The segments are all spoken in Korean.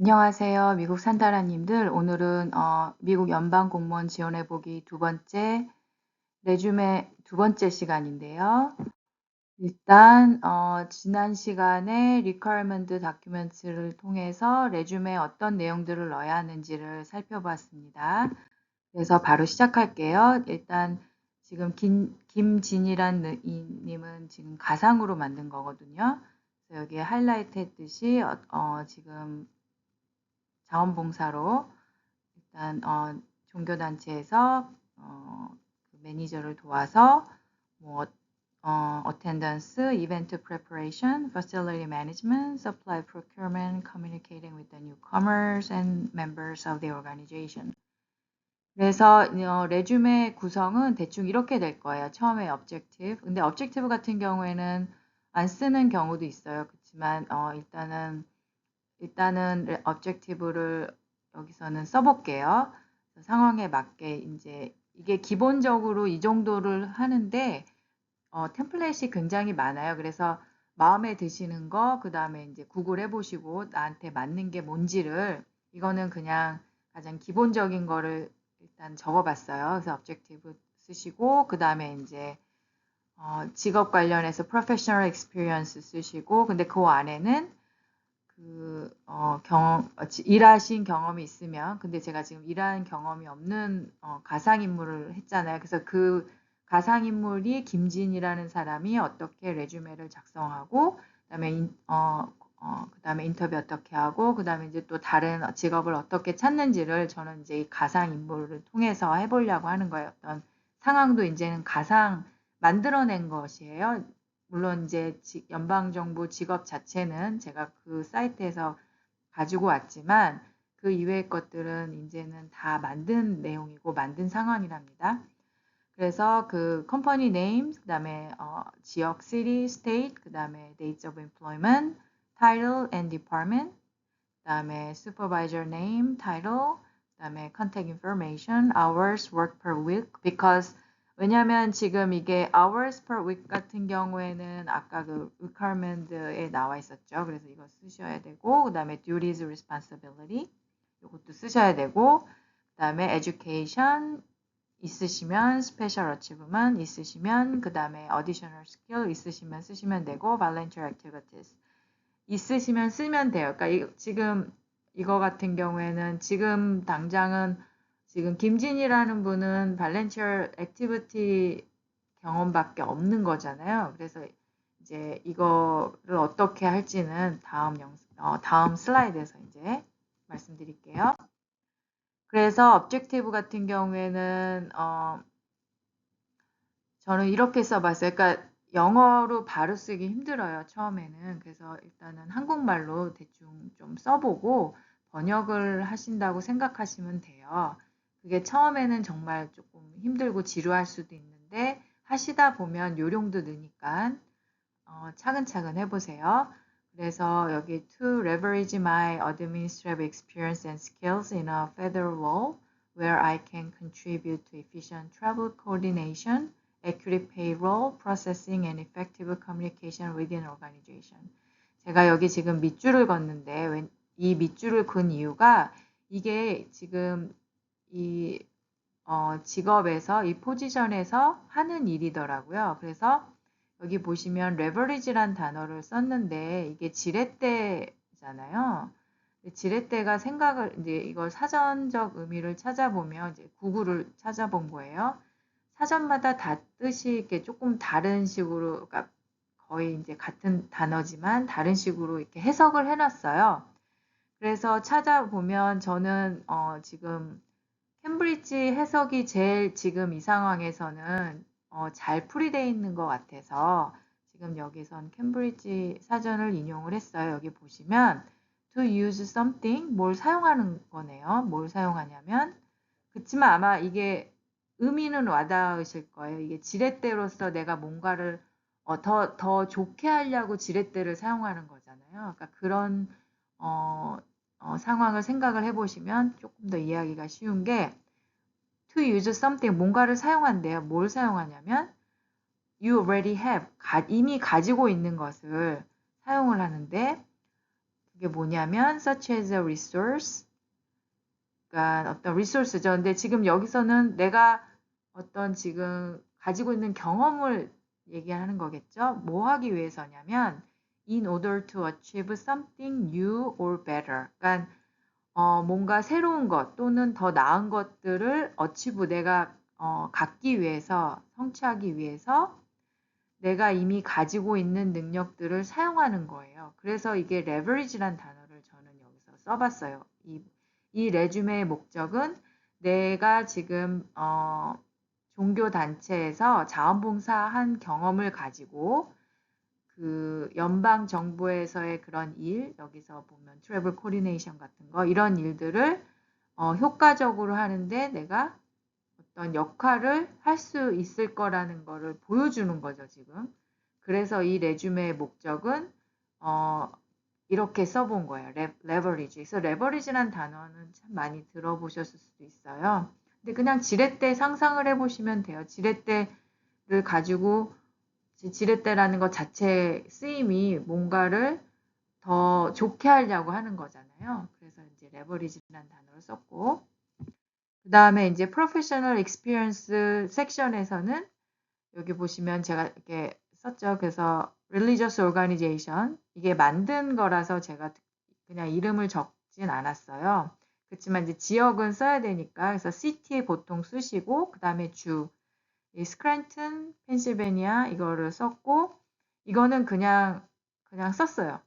안녕하세요. 미국 산타라님들. 오늘은 미국 연방공무원 지원해보기 두 번째 레주메 두 번째 시간인데요. 일단 지난 시간에 requirement documents를 통해서 레주메에 어떤 내용들을 넣어야 하는지를 살펴봤습니다. 그래서 바로 시작할게요. 일단 지금 김진이란 님은 지금 가상으로 만든 거거든요. 그래서 여기에 하이라이트 했듯이 지금 자원봉사로 일단 종교단체에서 그 매니저를 도와서 뭐 attendance, event preparation, facility management, supply procurement, communicating with the newcomers and members of the organization. 그래서 레주메 구성은 대충 이렇게 될 거예요. 처음에 objective. 근데 objective 같은 경우에는 안 쓰는 경우도 있어요. 그렇지만 일단은 objective를 여기서는 써볼게요. 상황에 맞게 이제 이게 기본적으로 이 정도를 하는데 템플릿이 굉장히 많아요. 그래서 마음에 드시는 거, 그 다음에 이제 구글 해보시고 나한테 맞는 게 뭔지를 이거는 그냥 가장 기본적인 거를 일단 적어봤어요. 그래서 objective 쓰시고 그 다음에 이제 직업 관련해서 professional experience 쓰시고 근데 그 안에는 일하신 경험이 있으면, 근데 제가 지금 일한 경험이 없는 가상인물을 했잖아요. 그래서 그 가상인물이 김진이라는 사람이 어떻게 레주메를 작성하고, 그다음에 인터뷰 어떻게 하고, 그다음에 이제 또 다른 직업을 어떻게 찾는지를 저는 이제 이 가상인물을 통해서 해보려고 하는 거예요. 어떤 상황도 이제는 가상 만들어낸 것이에요. 물론 이제 연방정부 직업 자체는 제가 그 사이트에서 가지고 왔지만 그 이외의 것들은 이제는 다 만든 내용이고 만든 상황이랍니다. 그래서 그 컴퍼니 네임, 그다음에 지역 city, state, 그다음에 dates of employment, title and department, 그다음에 supervisor name, title, 그다음에 contact information, hours work per week because 왜냐면 지금 이게 hours per week 같은 경우에는 아까 그 requirement에 나와 있었죠. 그래서 이거 쓰셔야 되고 그다음에 duties responsibility 이것도 쓰셔야 되고 그다음에 education 있으시면 special achievement 있으시면 그다음에 additional skill 있으시면 쓰시면 되고 volunteer activities 있으시면 쓰면 돼요. 그러니까 지금 이거 같은 경우에는 지금 당장은 지금 김진이라는 분은 발렌티어 액티비티 경험밖에 없는 거잖아요. 그래서 이제 이거를 어떻게 할지는 다음 슬라이드에서 이제 말씀드릴게요. 그래서 objective 같은 경우에는 저는 이렇게 써봤어요. 그러니까 영어로 바로 쓰기 힘들어요, 처음에는. 그래서 일단은 한국말로 대충 좀 써보고 번역을 하신다고 생각하시면 돼요. 그게 처음에는 정말 조금 힘들고 지루할 수도 있는데 하시다 보면 요령도 느니까 차근차근 해보세요. 그래서 여기 to leverage my administrative experience and skills in a federal role where I can contribute to efficient travel coordination, accurate payroll, processing, and effective communication within organization. 제가 여기 지금 밑줄을 걷는데 이 밑줄을 긋은 이유가 이게 지금 이 직업에서 이 포지션에서 하는 일이더라고요. 그래서 여기 보시면 leverage란 단어를 썼는데 이게 지렛대잖아요. 지렛대가 이제 이걸 사전적 의미를 찾아보면 이제 구글을 찾아본 거예요. 사전마다 다 뜻이 이렇게 조금 다른 식으로, 그러니까 거의 이제 같은 단어지만 다른 식으로 이렇게 해석을 해놨어요. 그래서 찾아보면 저는 지금 캠브리지 해석이 제일 지금 이 상황에서는 잘 풀이되어 있는 것 같아서 지금 여기선 캠브리지 사전을 인용을 했어요. 여기 보시면 to use something, 뭘 사용하는 거네요. 뭘 사용하냐면 그렇지만 아마 이게 의미는 와닿으실 거예요. 이게 지렛대로서 내가 뭔가를 더 좋게 하려고 지렛대를 사용하는 거잖아요. 그러니까 그런 상황을 생각을 해보시면 조금 더 이해하기가 쉬운 게 to use something, 뭔가를 사용한대요. 뭘 사용하냐면 you already have, 이미 가지고 있는 것을 사용을 하는데 그게 뭐냐면 such as a resource, 그러니까 어떤 리소스죠. 근데 지금 여기서는 내가 어떤 지금 가지고 있는 경험을 얘기하는 거겠죠. 뭐 하기 위해서냐면 in order to achieve something new or better. 그러니까 뭔가 새로운 것 또는 더 나은 것들을 achieve 내가 갖기 위해서 성취하기 위해서 내가 이미 가지고 있는 능력들을 사용하는 거예요. 그래서 이게 leverage란 단어를 저는 여기서 써봤어요. 이 레주메의 목적은 내가 지금 종교 단체에서 자원봉사한 경험을 가지고 그 연방 정부에서의 그런 일, 여기서 보면 트래블 코디네이션 같은 거 이런 일들을 효과적으로 하는데 내가 어떤 역할을 할 수 있을 거라는 거를 보여주는 거죠, 지금. 그래서 이 레주메의 목적은 이렇게 써본 거예요. 레버리지. 그래서 레버리지란 단어는 참 많이 들어보셨을 수도 있어요. 근데 그냥 지렛대 상상을 해보시면 돼요. 지렛대를 가지고 지렛대라는 것 자체 쓰임이 뭔가를 더 좋게 하려고 하는 거잖아요. 그래서 이제 레버리지라는 단어를 썼고 그 다음에 이제 프로페셔널 익스피리언스 섹션에서는 여기 보시면 제가 이렇게 썼죠. 그래서 religious organization 이게 만든 거라서 제가 그냥 이름을 적진 않았어요. 그렇지만 이제 지역은 써야 되니까 그래서 city에 보통 쓰시고 그 다음에 주 이 스크랜튼 펜실베니아 이거를 썼고 이거는 그냥 썼어요.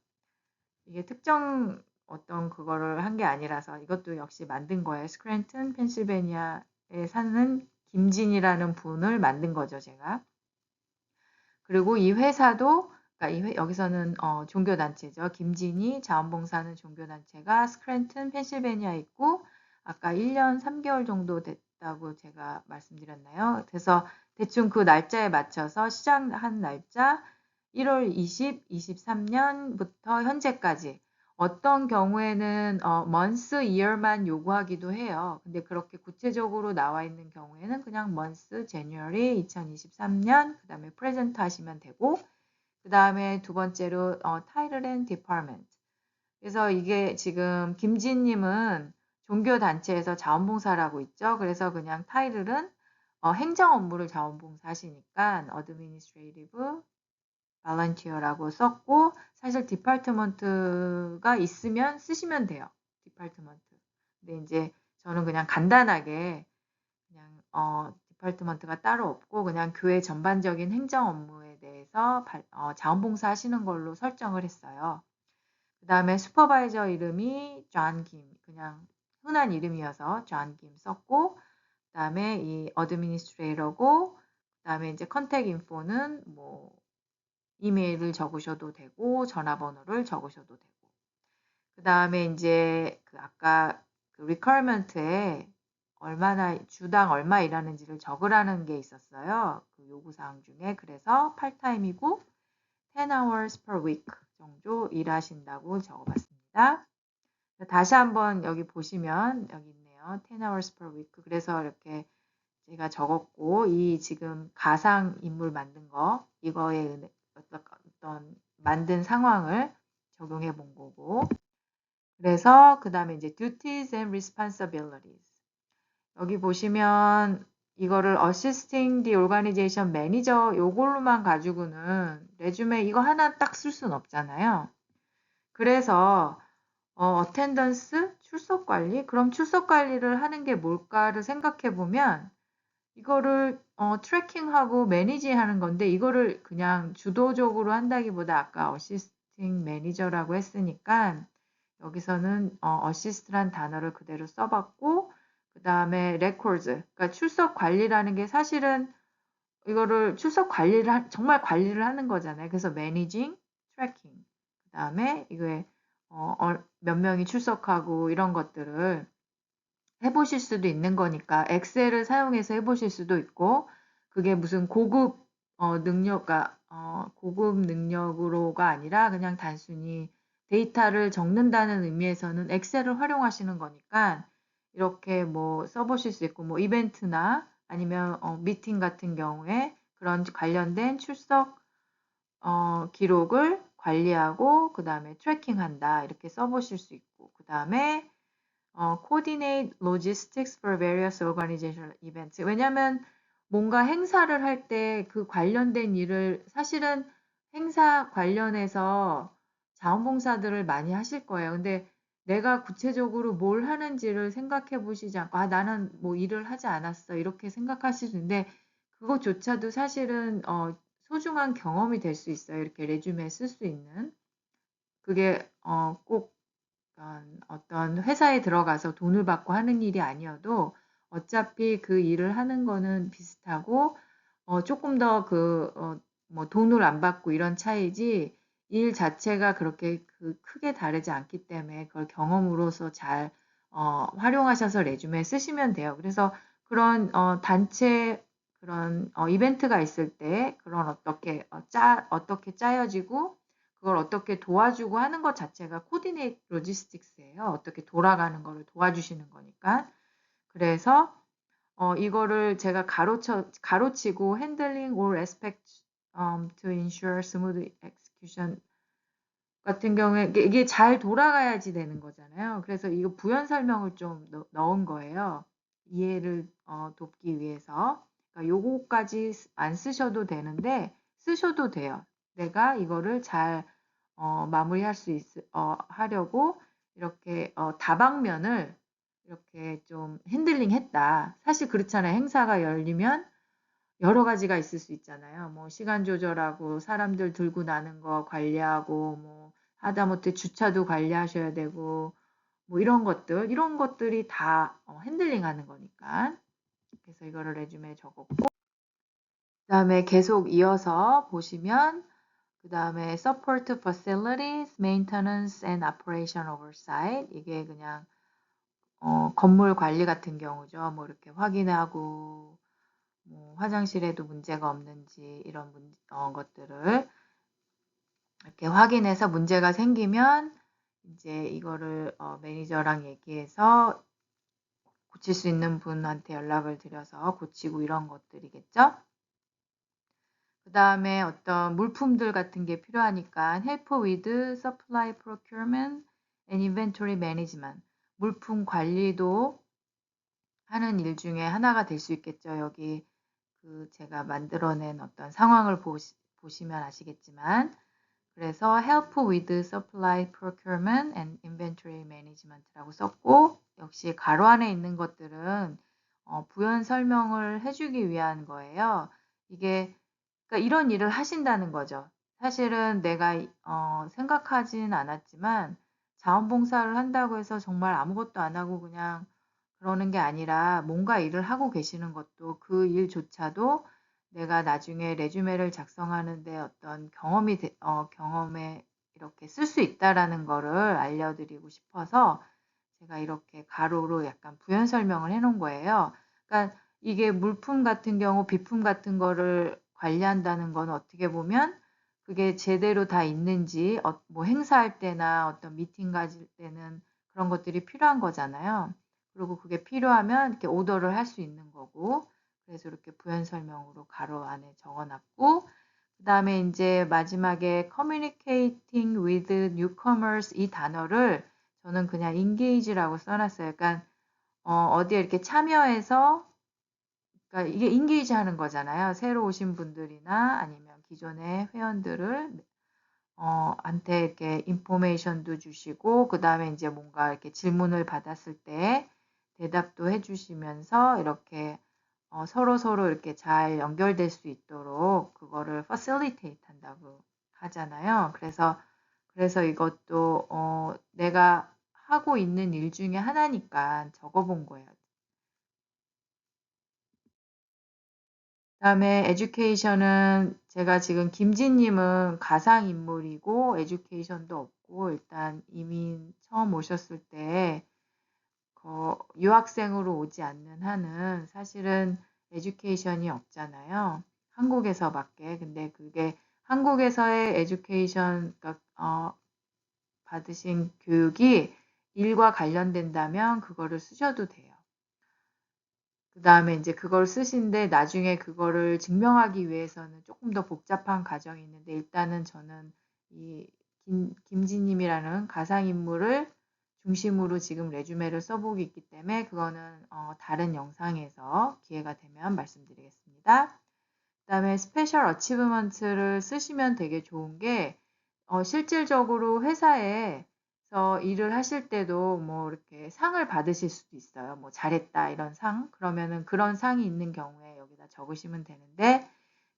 이게 특정 어떤 그거를 한 게 아니라서 이것도 역시 만든 거예요. 스크랜튼 펜실베니아에 사는 김진이라는 분을 만든 거죠, 제가. 그리고 이 회사도 그러니까 여기서는 종교단체죠. 김진이 자원봉사하는 종교단체가 스크랜튼 펜실베니아에 있고 아까 1년 3개월 정도 됐다고 제가 말씀드렸나요? 그래서 대충 그 날짜에 맞춰서 시작한 날짜 1월 20, 23년부터 현재까지 어떤 경우에는 month, year만 요구하기도 해요. 근데 그렇게 구체적으로 나와 있는 경우에는 그냥 month, January 2023년 그 다음에 present 하시면 되고 그 다음에 두 번째로 title and department. 그래서 이게 지금 김진님은 종교단체에서 자원봉사라고 있죠. 그래서 그냥 타이틀은 행정 업무를 자원봉사 하시니까 administrative volunteer라고 썼고 사실 디파트먼트가 있으면 쓰시면 돼요. 디파트먼트. 근데 이제 저는 그냥 간단하게 그냥 디파트먼트가 따로 없고 그냥 교회 전반적인 행정 업무에 대해서 자원봉사 하시는 걸로 설정을 했어요. 그 다음에 슈퍼바이저 이름이 존 김, 그냥 흔한 이름이어서 존 김 썼고, 그 다음에 이 어드미니스트레이터고, 그 다음에 이제 컨택 인포는 뭐 이메일을 적으셔도 되고, 전화번호를 적으셔도 되고, 그 다음에 이제 그 아까 그 리퀘어먼트에 얼마나 주당 얼마 일하는지를 적으라는 게 있었어요. 그 요구사항 중에 그래서 팔타임이고 10 hours per week 정도 일하신다고 적어봤습니다. 다시 한번 여기 보시면 여기 있네요. 10 hours per week. 그래서 이렇게 제가 적었고 이 지금 가상 인물 만든 거 이거에 어떤 만든 상황을 적용해 본 거고 그래서 그 다음에 이제 duties and responsibilities 여기 보시면 이거를 assisting the organization manager 요걸로만 가지고는 레주메 이거 하나 딱 쓸 수는 없잖아요. 그래서 attendance 출석 관리 그럼 출석 관리를 하는 게 뭘까를 생각해 보면 이거를 트래킹하고 매니지하는 건데 이거를 그냥 주도적으로 한다기보다 아까 어시스팅 매니저라고 했으니까 여기서는 어시스트란 단어를 그대로 써봤고 그 다음에 records 그러니까 출석 관리라는 게 사실은 이거를 출석 관리를 정말 관리를 하는 거잖아요. 그래서 managing, tracking 그 다음에 이거에 몇 명이 출석하고 이런 것들을 해보실 수도 있는 거니까 엑셀을 사용해서 해보실 수도 있고 그게 무슨 고급 고급 능력으로가 아니라 그냥 단순히 데이터를 적는다는 의미에서는 엑셀을 활용하시는 거니까 이렇게 뭐 써보실 수 있고 뭐 이벤트나 아니면 미팅 같은 경우에 그런 관련된 출석 기록을 관리하고 그 다음에 트래킹한다 이렇게 써보실 수 있고 그 다음에 coordinate logistics for various organizational events. 왜냐하면 뭔가 행사를 할 때 그 관련된 일을 사실은 행사 관련해서 자원봉사들을 많이 하실 거예요. 근데 내가 구체적으로 뭘 하는지를 생각해 보시지 않고 아 나는 뭐 일을 하지 않았어 이렇게 생각하실 수 있는데 그것조차도 사실은 소중한 경험이 될 수 있어요. 이렇게 레주메에 쓸 수 있는 그게 꼭 어떤 회사에 들어가서 돈을 받고 하는 일이 아니어도 어차피 그 일을 하는 거는 비슷하고 조금 더 뭐 돈을 안 받고 이런 차이지 일 자체가 그렇게 크게 다르지 않기 때문에 그걸 경험으로서 잘 활용하셔서 레주메에 쓰시면 돼요. 그래서 그런 단체 그런 이벤트가 있을 때 그런 어떻게 짜여지고 그걸 어떻게 도와주고 하는 것 자체가 코디네이트 로지스틱스예요. 어떻게 돌아가는 거를 도와주시는 거니까. 그래서 이거를 제가 가로치고 handling all aspects to ensure smooth execution 같은 경우에 이게 잘 돌아가야지 되는 거잖아요. 그래서 이거 부연 설명을 좀 넣은 거예요. 이해를 돕기 위해서. 그러니까 요거까지 안 쓰셔도 되는데 쓰셔도 돼요. 내가 이거를 잘 마무리할 수 하려고 이렇게 다방면을 이렇게 좀 핸들링 했다. 사실 그렇잖아요. 행사가 열리면 여러 가지가 있을 수 있잖아요. 뭐 시간 조절하고 사람들 들고 나는 거 관리하고 뭐 하다못해 주차도 관리하셔야 되고 뭐 이런 것들이 다 핸들링 하는 거니까. 그래서 이거를 레주메에 적었고 그다음에 계속 이어서 보시면 그다음에 support facilities, maintenance and operation oversight 이게 그냥 건물 관리 같은 경우죠. 뭐 이렇게 확인하고 뭐 화장실에도 문제가 없는지 이런 것들을 이렇게 확인해서 문제가 생기면 이제 이거를 매니저랑 얘기해서 고칠 수 있는 분한테 연락을 드려서 고치고 이런 것들이겠죠. 그 다음에 어떤 물품들 같은 게 필요하니까 help with supply procurement and inventory management 물품 관리도 하는 일 중에 하나가 될 수 있겠죠. 여기 제가 만들어낸 어떤 상황을 보시면 아시겠지만 그래서 help with supply procurement and inventory management라고 썼고 역시 가로 안에 있는 것들은 부연 설명을 해주기 위한 거예요. 이게 그러니까 이런 일을 하신다는 거죠. 사실은 내가 생각하진 않았지만 자원봉사를 한다고 해서 정말 아무것도 안 하고 그냥 그러는 게 아니라 뭔가 일을 하고 계시는 것도 그 일조차도 내가 나중에 레주메를 작성하는데 어떤 경험에 이렇게 쓸 수 있다라는 거를 알려드리고 싶어서 제가 이렇게 가로로 약간 부연 설명을 해 놓은 거예요. 그러니까 이게 물품 같은 경우 비품 같은 거를 관리한다는 건 어떻게 보면 그게 제대로 다 있는지 뭐 행사할 때나 어떤 미팅 가질 때는 그런 것들이 필요한 거잖아요. 그리고 그게 필요하면 이렇게 오더를 할 수 있는 거고 그래서 이렇게 부연 설명으로 가로 안에 적어놨고 그 다음에 이제 마지막에 communicating with newcomers 이 단어를 저는 그냥 engage라고 써놨어요. 그러니까 어디에 이렇게 참여해서 그러니까 이게 engage 하는 거잖아요. 새로 오신 분들이나 아니면 기존의 회원들을 한테 이렇게 인포메이션도 주시고 그 다음에 이제 뭔가 이렇게 질문을 받았을 때 대답도 해주시면서 이렇게 서로 이렇게 잘 연결될 수 있도록 그거를 facilitate 한다고 하잖아요. 그래서 이것도 내가 하고 있는 일 중에 하나니까 적어본 거예요. 그다음에 education은 제가 지금 김진님은 가상인물이고 education도 없고 일단 이민 처음 오셨을 때 유학생으로 오지 않는 한은 사실은 에듀케이션이 없잖아요. 한국에서밖에. 근데 그게 한국에서의 에듀케이션 받으신 교육이 일과 관련된다면 그거를 쓰셔도 돼요. 그 다음에 이제 그걸 쓰신데 나중에 그거를 증명하기 위해서는 조금 더 복잡한 과정이 있는데 일단은 저는 이 김지님이라는 가상인물을 중심으로 지금 레주메를 써보고 있기 때문에 그거는 다른 영상에서 기회가 되면 말씀드리겠습니다. 그다음에 스페셜 어치브먼트를 쓰시면 되게 좋은 게 실질적으로 회사에서 일을 하실 때도 뭐 이렇게 상을 받으실 수도 있어요. 뭐 잘했다 이런 상. 그러면은 그런 상이 있는 경우에 여기다 적으시면 되는데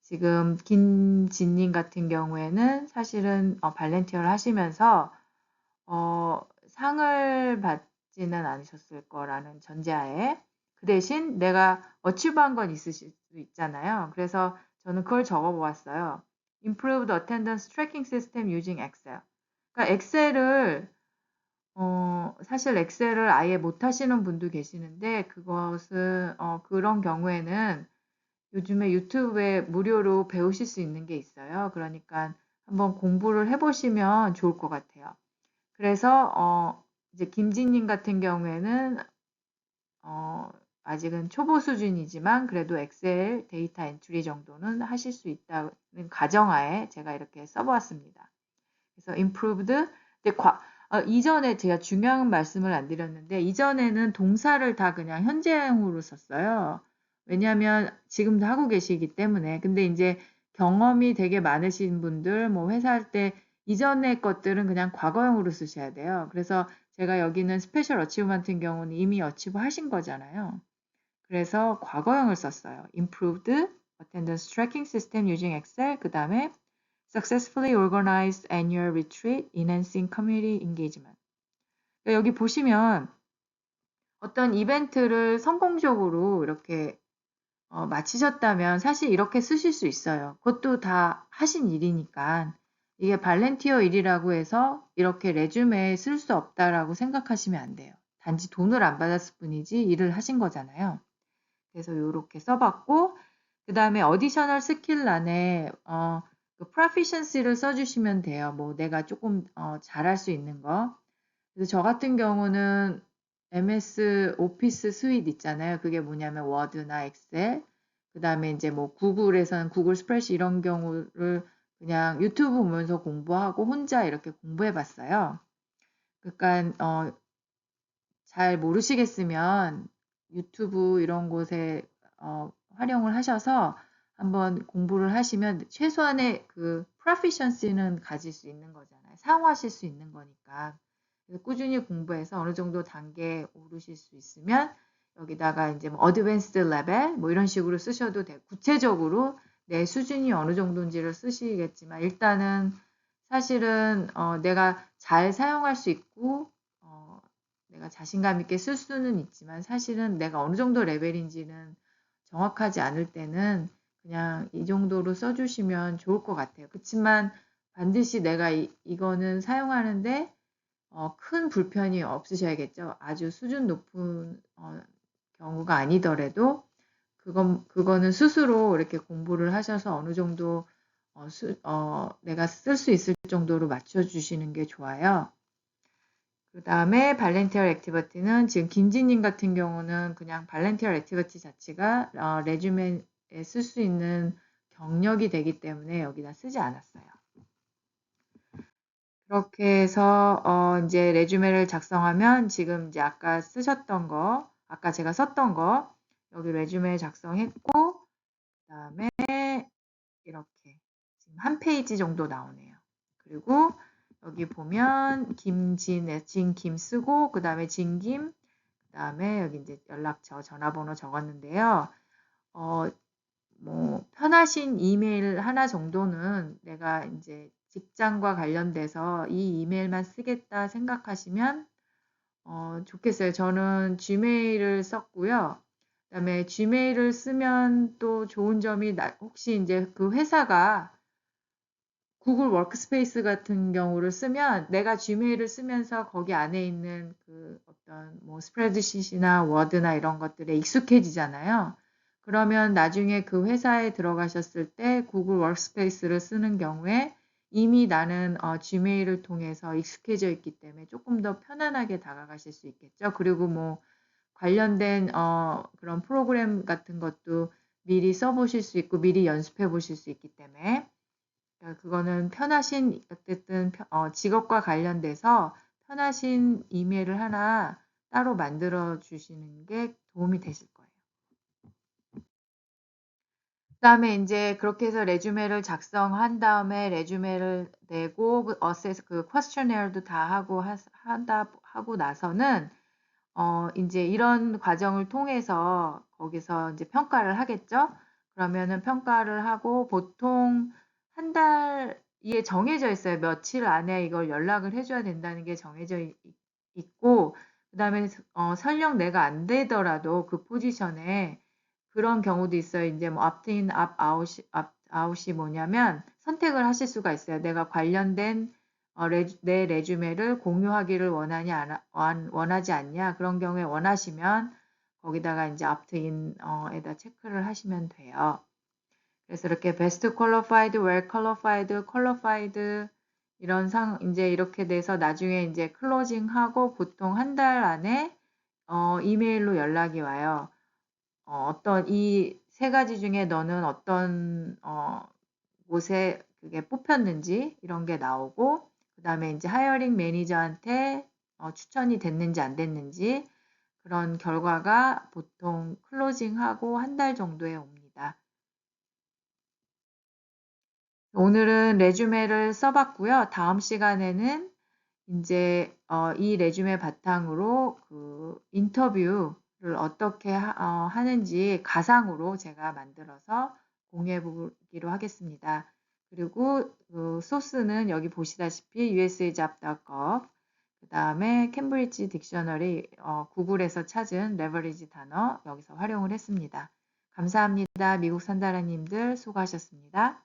지금 김진님 같은 경우에는 사실은 발렌티어를 하시면서 상을 받지는 않으셨을 거라는 전제하에 그 대신 내가 어치브한 건 있으실 수 있잖아요. 그래서 저는 그걸 적어보았어요. Improved attendance tracking system using Excel. 그러니까 엑셀을 사실 엑셀을 아예 못 하시는 분도 계시는데 그것은 그런 경우에는 요즘에 유튜브에 무료로 배우실 수 있는 게 있어요. 그러니까 한번 공부를 해보시면 좋을 것 같아요. 그래서 이제 김진님 같은 경우에는 아직은 초보 수준이지만 그래도 엑셀 데이터 엔트리 정도는 하실 수 있다는 가정하에 제가 이렇게 써보았습니다. 그래서 improved. 근데 이전에 제가 중요한 말씀을 안 드렸는데 이전에는 동사를 다 그냥 현재형으로 썼어요. 왜냐하면 지금도 하고 계시기 때문에. 근데 이제 경험이 되게 많으신 분들, 뭐 회사 할 때 이전의 것들은 그냥 과거형으로 쓰셔야 돼요. 그래서 제가 여기는 스페셜 어치브먼트 같은 경우는 이미 어치브 하신 거잖아요. 그래서 과거형을 썼어요. Improved attendance tracking system using Excel. 그 다음에 Successfully organized annual retreat, enhancing community engagement. 그러니까 여기 보시면 어떤 이벤트를 성공적으로 이렇게 마치셨다면 사실 이렇게 쓰실 수 있어요. 그것도 다 하신 일이니까. 이게 발렌티어 일이라고 해서 이렇게 레주메에 쓸 수 없다라고 생각하시면 안 돼요. 단지 돈을 안 받았을 뿐이지 일을 하신 거잖아요. 그래서 이렇게 써봤고 그 다음에 어디셔널 스킬란에 그 proficiency를 써주시면 돼요. 뭐 내가 조금 잘할 수 있는 거. 그래서 저 같은 경우는 MS 오피스 스윗 있잖아요. 그게 뭐냐면 워드나 엑셀. 그 다음에 이제 뭐 구글에서는 구글 스프레시 이런 경우를 그냥 유튜브 보면서 공부하고 혼자 이렇게 공부해 봤어요. 그러니까 잘 모르시겠으면 유튜브 이런 곳에 활용을 하셔서 한번 공부를 하시면 최소한의 그 proficiency는 가질 수 있는 거잖아요. 사용하실 수 있는 거니까. 그래서 꾸준히 공부해서 어느 정도 단계에 오르실 수 있으면 여기다가 이제 뭐 advanced level 뭐 이런 식으로 쓰셔도 되고 구체적으로 내 수준이 어느 정도인지를 쓰시겠지만 일단은 사실은 내가 잘 사용할 수 있고 내가 자신감 있게 쓸 수는 있지만 사실은 내가 어느 정도 레벨인지는 정확하지 않을 때는 그냥 이 정도로 써주시면 좋을 것 같아요. 그렇지만 반드시 내가 이거는 사용하는데 큰 불편이 없으셔야겠죠. 아주 수준 높은 경우가 아니더라도 그거는 스스로 이렇게 공부를 하셔서 어느 정도 내가 쓸 수 있을 정도로 맞춰주시는 게 좋아요. 그 다음에 발렌티얼 액티비티는 지금 김진님 같은 경우는 그냥 발렌티얼 액티비티 자체가 레주메에 쓸 수 있는 경력이 되기 때문에 여기다 쓰지 않았어요. 그렇게 해서 이제 레주메를 작성하면 지금 이제 아까 쓰셨던 거, 아까 제가 썼던 거 여기 레주메 작성했고 그 다음에 이렇게 지금 한 페이지 정도 나오네요. 그리고 여기 보면 진김 쓰고 그 다음에 진김 그 다음에 여기 이제 연락처 전화번호 적었는데요. 뭐 편하신 이메일 하나 정도는 내가 이제 직장과 관련돼서 이 이메일만 쓰겠다 생각하시면 좋겠어요. 저는 지메일을 썼고요. 그다음에 지메일을 쓰면 또 좋은 점이 혹시 이제 그 회사가 구글 워크스페이스 같은 경우를 쓰면 내가 지메일을 쓰면서 거기 안에 있는 그 어떤 뭐 스프레드시트나 워드나 이런 것들에 익숙해지잖아요. 그러면 나중에 그 회사에 들어가셨을 때 구글 워크스페이스를 쓰는 경우에 이미 나는 지메일을 통해서 익숙해져 있기 때문에 조금 더 편안하게 다가가실 수 있겠죠. 그리고 뭐 관련된 그런 프로그램 같은 것도 미리 써보실 수 있고 미리 연습해 보실 수 있기 때문에 그러니까 그거는 편하신 어쨌든 직업과 관련돼서 편하신 이메일을 하나 따로 만들어 주시는 게 도움이 되실 거예요. 그다음에 인제 그렇게 해서 레주메를 작성한 다음에 레주메를 내고 그 어세스 그 퀘스처네어도 다 하고 한다 하고 나서는 인제 이런 과정을 통해서 거기서 인제 평가를 하겠죠. 그러면은 평가를 하고 보통 한 달 이게 정해져 있어요. 며칠 안에 이걸 연락을 해 줘야 된다는 게 정해져 있고 그다음에 설령 내가 안 되더라도 그 포지션에 그런 경우도 있어요. 인제 뭐 opt인, opt out이 뭐냐면 선택을 하실 수가 있어요. 내가 관련된 내 레주메를 공유하기를 원하지 않냐. 그런 경우에 원하시면 거기다가 인제 opt인 에다 체크를 하시면 돼요. 그래서 이렇게 best qualified, well qualified, qualified 이런 인제 이렇게 돼서 나중에 인제 클로징하고 보통 한 달 안에 이메일로 연락이 와요. 어떤 이 세 가지 중에 너는 어떤 곳에 그게 뽑혔는지 이런 게 나오고 그다음에 인제 하이어링 매니저한테 추천이 됐는지 안 됐는지 그런 결과가 보통 클로징하고 한 달 정도에 옵니다. 오늘은 레주메를 써 봤고요. 다음 시간에는 인제 이 레주메 바탕으로 그 인터뷰를 어떻게 하는지 가상으로 제가 만들어서 공유해 보기로 하겠습니다. 그리고 그 소스는 여기 보시다시피 usajobs.gov 그다음에 캠브리지 딕셔너리 구글에서 찾은 레버리지 단어 여기서 활용을 했습니다. 감사합니다. 미국 산다라님들 수고하셨습니다.